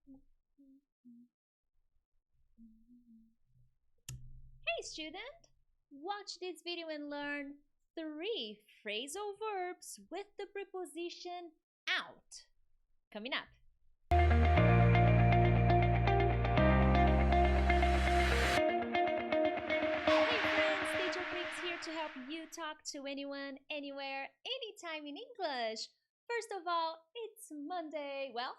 Hey student, watch this video and learn 3 phrasal verbs with the preposition out. Coming up. Hey friends, Teacher Prix here to help you talk to anyone, anywhere, anytime in English. First of all, it's Monday. Well,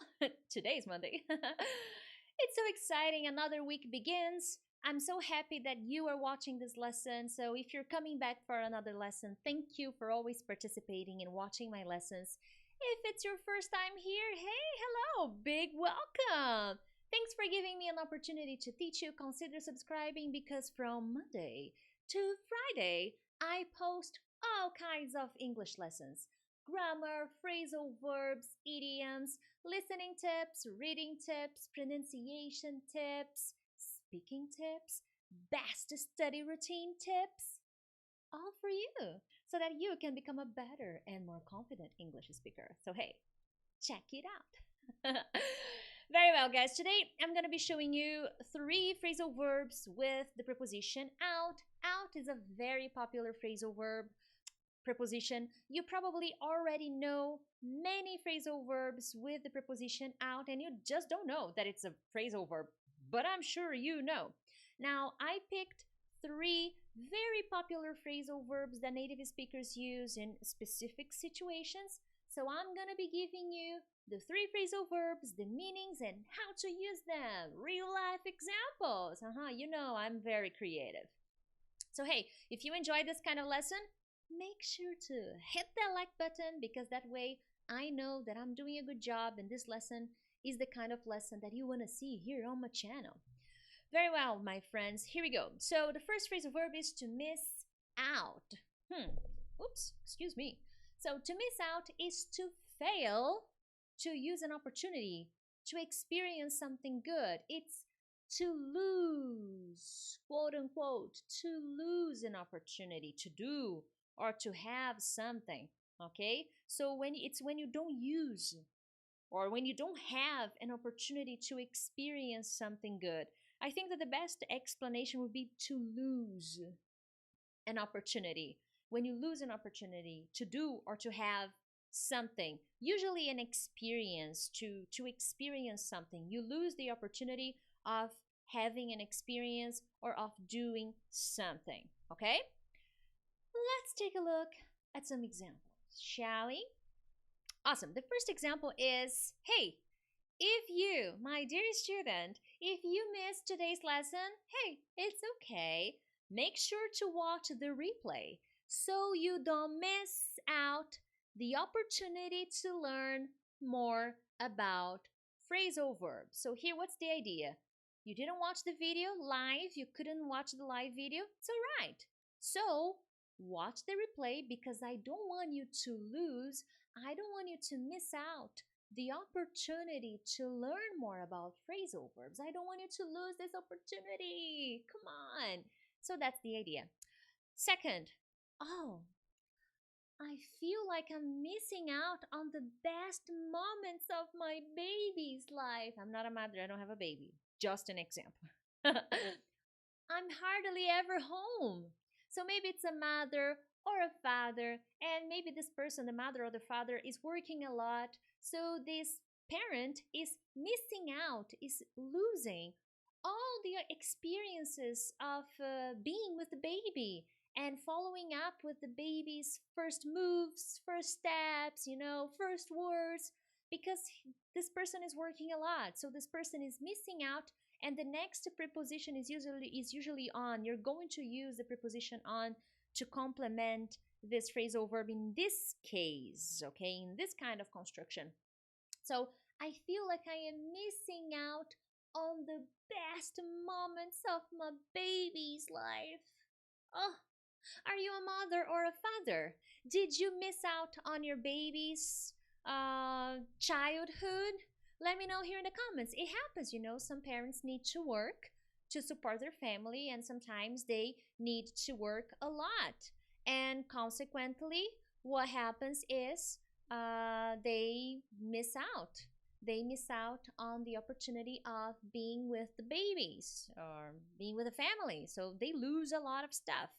today's Monday. It's so exciting. Another week begins. I'm so happy that you are watching this lesson. So, if you're coming back for another lesson, thank you for always participating and watching my lessons. If it's your first time here, hey, hello, big welcome. Thanks for giving me an opportunity to teach you. Consider subscribing because from Monday to Friday, I post all kinds of English lessons: grammar, phrasal verbs, idioms, listening tips, reading tips, pronunciation tips, speaking tips, best study routine tips, all for you so that you can become a better and more confident English speaker. So, hey, check it out. Very well, guys. Today I'm going to be showing you 3 phrasal verbs with the preposition out. Out is a very popular phrasal verb preposition. You probably already know many phrasal verbs with the preposition out, and you just don't know that it's a phrasal verb, but I'm sure you know. Now, I picked 3 very popular phrasal verbs that native speakers use in specific situations. So I'm going to be giving you the 3 phrasal verbs, the meanings, and how to use them. Real life examples. You know I'm very creative. So hey, if you enjoy this kind of lesson, make sure to hit that like button because that way I know that I'm doing a good job and this lesson is the kind of lesson that you want to see here on my channel. Very well, my friends, here we go. So the first phrasal verb is to miss out. Oops, excuse me. So to miss out is to fail to use an opportunity, to experience something good. It's to lose, quote unquote, to lose an opportunity to do or to have something. Okay, so when you don't use or when you don't have an opportunity to experience something good, I think that the best explanation would be to lose an opportunity. When you lose an opportunity to do or to have something, usually an experience, to experience something, you lose the opportunity of having an experience or of doing something. Okay, let's take a look at some examples, shall we? Awesome. The first example is, hey, if you, my dear student, if you missed today's lesson, hey, it's okay. Make sure to watch the replay so you don't miss out the opportunity to learn more about phrasal verbs. So here, what's the idea? You didn't watch the video live, you couldn't watch the live video, it's all right. So watch the replay because I don't want you to lose, I don't want you to miss out the opportunity to learn more about phrasal verbs. I don't want you to lose this opportunity. Come on. So that's the idea. Second, oh, I feel like I'm missing out on the best moments of my baby's life. I'm not a mother, I don't have a baby. Just an example. I'm hardly ever home. So maybe it's a mother or a father, and maybe this person, the mother or the father, is working a lot. So this parent is missing out, is losing all the experiences of being with the baby and following up with the baby's first moves, first steps, first words, because this person is working a lot. So this person is missing out, and the next preposition is usually on. You're going to use the preposition on to complement this phrasal verb in this case, okay, in this kind of construction. So I feel like I am missing out on the best moments of my baby's life. Oh, are you a mother or a father? Did you miss out on your baby's childhood? Let me know here in the comments. It happens, some parents need to work to support their family, and sometimes they need to work a lot. And consequently, what happens is they miss out. they miss out on the opportunity of being with the babies or being with a family. So they lose a lot of stuff.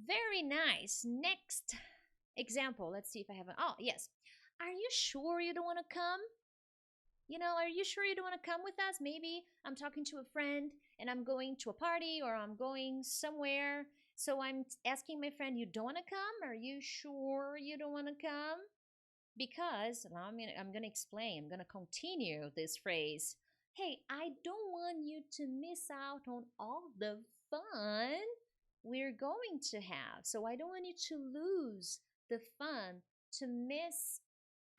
Very nice. Next example. Let's see if I have an. Oh, yes. Are you sure you don't want to come? Are you sure you don't want to come with us? Maybe I'm talking to a friend and I'm going to a party or I'm going somewhere. So I'm asking my friend, you don't want to come? Are you sure you don't want to come? Because now I'm going to explain, I'm going to continue this phrase. Hey, I don't want you to miss out on all the fun we're going to have. So I don't want you to lose the fun, to miss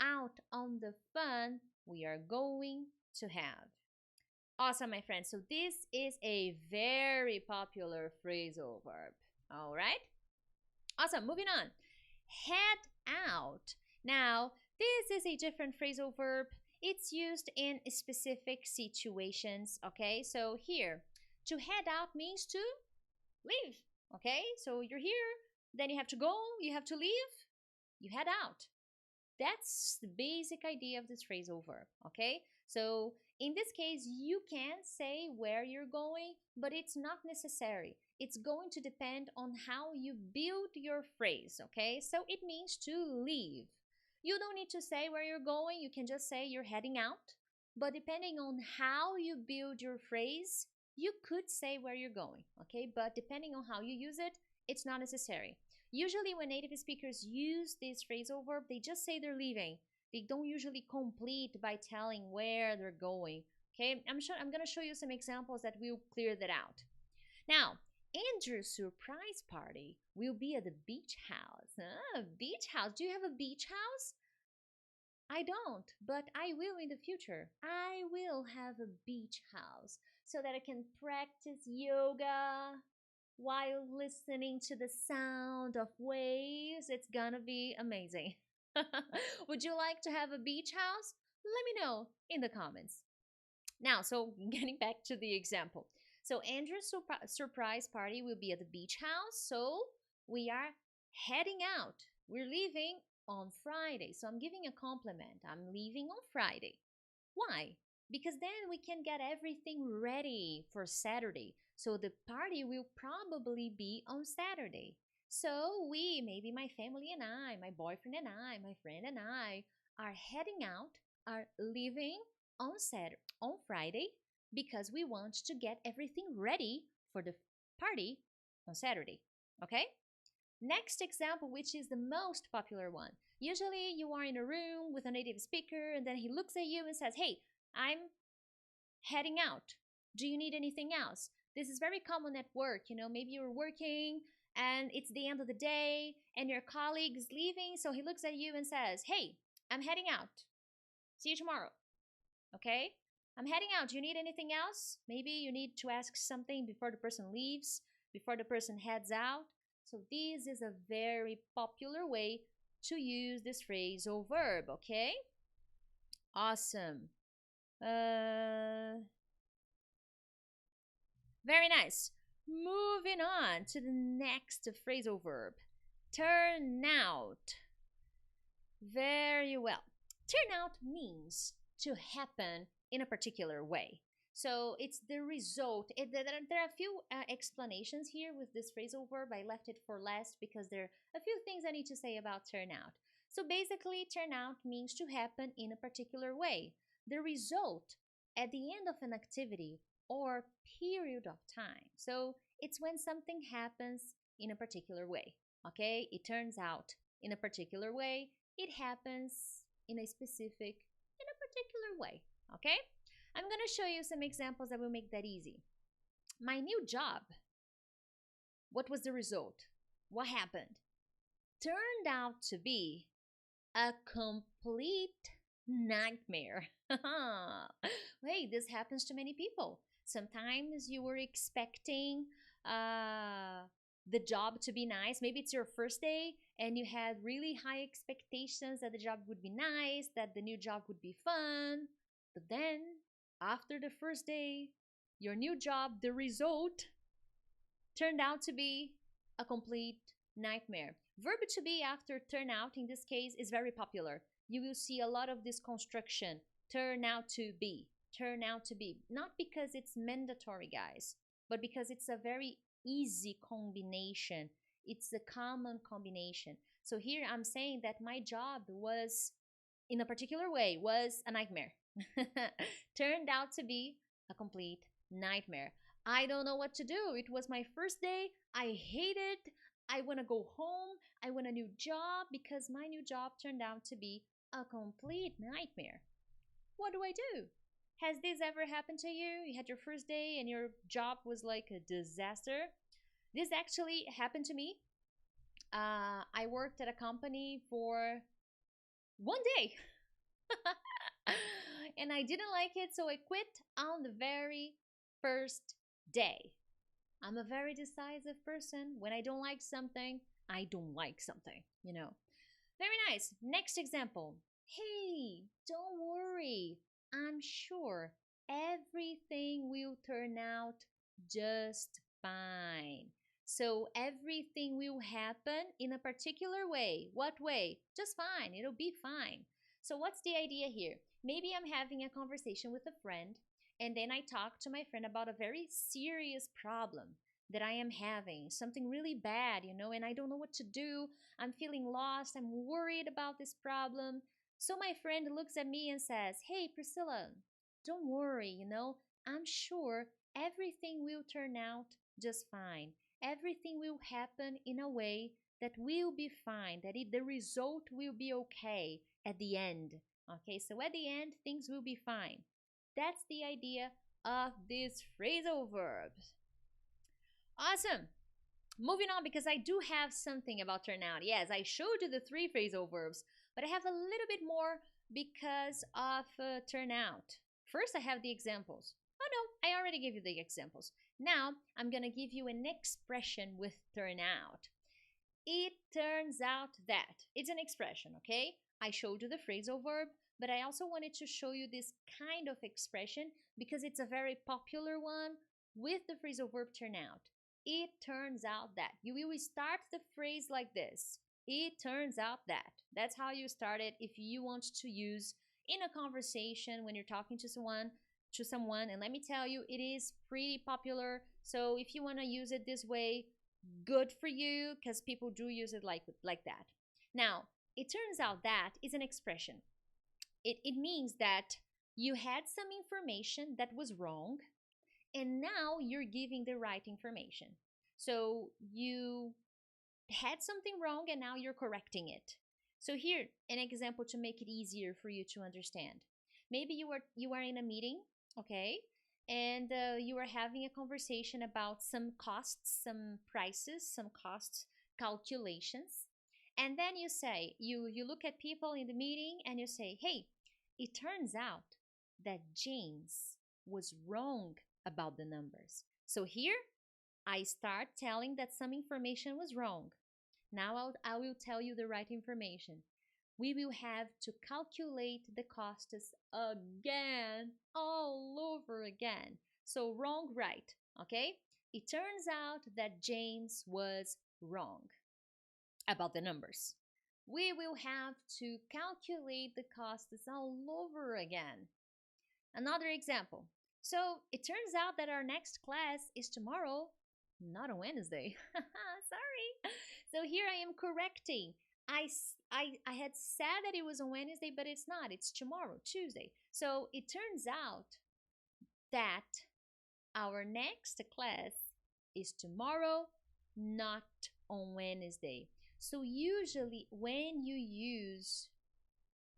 out on the fun we are going to have. Awesome, my friends. So this is a very popular phrasal verb. All right? Awesome. Moving on. Head out. Now, this is a different phrasal verb. It's used in specific situations, okay? So here, to head out means to leave, okay? So you're here, then you have to go, you have to leave, you head out. That's the basic idea of this phrasal verb, okay? So in this case, you can say where you're going, but it's not necessary. It's going to depend on how you build your phrase, okay? So it means to leave. You don't need to say where you're going. You can just say you're heading out. But depending on how you build your phrase, you could say where you're going, okay? But depending on how you use it, it's not necessary. Usually when native speakers use this phrasal verb, they just say they're leaving. They don't usually complete by telling where they're going. Okay, I'm going to show you some examples that will clear that out. Now, Andrew's surprise party will be at the beach house. Beach house. Do you have a beach house? I don't, but I will in the future. I will have a beach house so that I can practice yoga while listening to the sound of waves. It's gonna be amazing. Would you like to have a beach house? Let me know in the comments. Now, so getting back to the example. So Andrew's surprise party will be at the beach house. So we are heading out. We're leaving on Friday. So I'm giving a compliment. I'm leaving on Friday. Why? Because then we can get everything ready for Saturday. So the party will probably be on Saturday. So we, maybe my family and I, my boyfriend and I, my friend and I, are heading out, are leaving on Friday because we want to get everything ready for the party on Saturday. Okay? Next example, which is the most popular one. Usually you are in a room with a native speaker and then he looks at you and says, hey, I'm heading out. Do you need anything else? This is very common at work. Maybe you're working and it's the end of the day and your colleague is leaving. So he looks at you and says, hey, I'm heading out. See you tomorrow. Okay? I'm heading out. Do you need anything else? Maybe you need to ask something before the person leaves, before the person heads out. So this is a very popular way to use this phrasal verb, okay? Awesome. Very nice. Moving on to the next phrasal verb. Turn out. Very well. Turn out means to happen in a particular way. So it's the result. There are a few explanations here with this phrasal verb. I left it for last because there are a few things I need to say about turn out. So basically, turn out means to happen in a particular way. The result at the end of an activity or period of time. So it's when something happens in a particular way. Okay? It turns out in a particular way. It happens in a particular way. Okay? I'm going to show you some examples that will make that easy. My new job. What was the result? What happened? Turned out to be a complete nightmare. Wait, this happens to many people. Sometimes you were expecting the job to be nice. Maybe it's your first day and you had really high expectations that the job would be nice, that the new job would be fun. But then, after the first day, your new job, the result, turned out to be a complete nightmare. Verb to be after turn out in this case is very popular. You will see a lot of this construction Turn out to be. Turn out to be. Not because it's mandatory, guys, but because it's a very easy combination. It's a common combination. So here I'm saying that my job was, in a particular way, was a nightmare. Turned out to be a complete nightmare. I don't know what to do. It was my first day. I hate it. I want to go home. I want a new job because my new job turned out to be a complete nightmare. What do I do? Has this ever happened to you? You had your first day and your job was like a disaster. This actually happened to me. I worked at a company for one day and I didn't like it, so I quit on the very first day. I'm a very decisive person. When I don't like something, I don't like something, you know. Very nice. Next example. Hey, don't worry. I'm sure everything will turn out just fine. So everything will happen in a particular way. What way? Just fine. It'll be fine. So what's the idea here? Maybe I'm having a conversation with a friend, and then I talk to my friend about a very serious problem that I am having, something really bad, and I don't know what to do. I'm feeling lost. I'm worried about this problem. So my friend looks at me and says, Hey, Priscilla, don't worry, I'm sure everything will turn out just fine. Everything will happen in a way that will be fine, that the result will be okay at the end. Okay, so at the end, things will be fine. That's the idea of these phrasal verbs. Awesome. Moving on, because I do have something about turnout. Yes, I showed you the 3 phrasal verbs, but I have a little bit more because of turnout. First, I have the examples. Oh no, I already gave you the examples. Now, I'm going to give you an expression with turnout. It turns out that. It's an expression, okay? I showed you the phrasal verb, but I also wanted to show you this kind of expression because it's a very popular one with the phrasal verb turnout. It turns out that. You will start the phrase like this. It turns out that. That's how you start it if you want to use in a conversation when you're talking to someone. And let me tell you, it is pretty popular. So if you want to use it this way, good for you, because people do use it like that. Now, it turns out that is an expression. It means that you had some information that was wrong, and now you're giving the right information. So you had something wrong and now you're correcting it. So here, an example to make it easier for you to understand. Maybe you are in a meeting, okay, and you are having a conversation about some costs, some prices, some costs calculations. And then you say, you look at people in the meeting and you say, hey, it turns out that James was wrong about the numbers. So here, I start telling that some information was wrong. Now I will tell you the right information. We will have to calculate the costs again, all over again. So wrong, right, okay? It turns out that James was wrong about the numbers. We will have to calculate the costs all over again. Another example. So it turns out that our next class is tomorrow, not on Wednesday. Sorry. So here I am correcting. I had said that it was on Wednesday, but it's not. It's tomorrow, Tuesday. So it turns out that our next class is tomorrow, not on Wednesday. So usually when you use,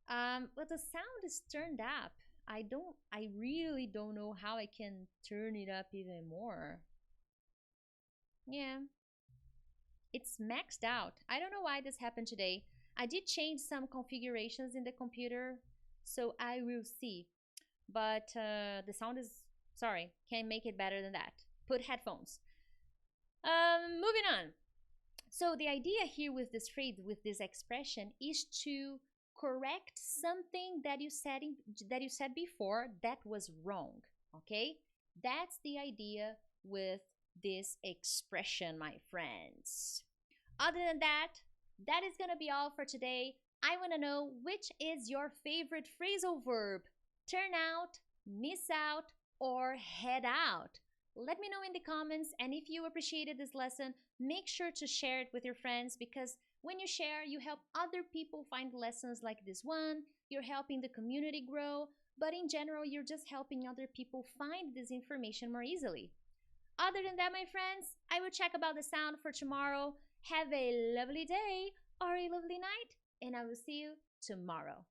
well, the sound is turned up. I really don't know how I can turn it up even more. Yeah, it's maxed out. I don't know why this happened today. I did change some configurations in the computer, so I will see. But the sound is, sorry, can't make it better than that. Put headphones. Moving on. So the idea here with this phrase, with this expression, is to correct something that you said before that was wrong. Okay, that's the idea with this expression, my friends. Other than that, that is gonna be all for today. I want to know, which is your favorite phrasal verb? turn out, miss out, or head out? Let me know in the comments. And if you appreciated this lesson, make sure to share it with your friends, because when you share, you help other people find lessons like this one. You're helping the community grow, but in general, you're just helping other people find this information more easily. Other than that, my friends, I will check about the sound for tomorrow. Have a lovely day or a lovely night, and I will see you tomorrow.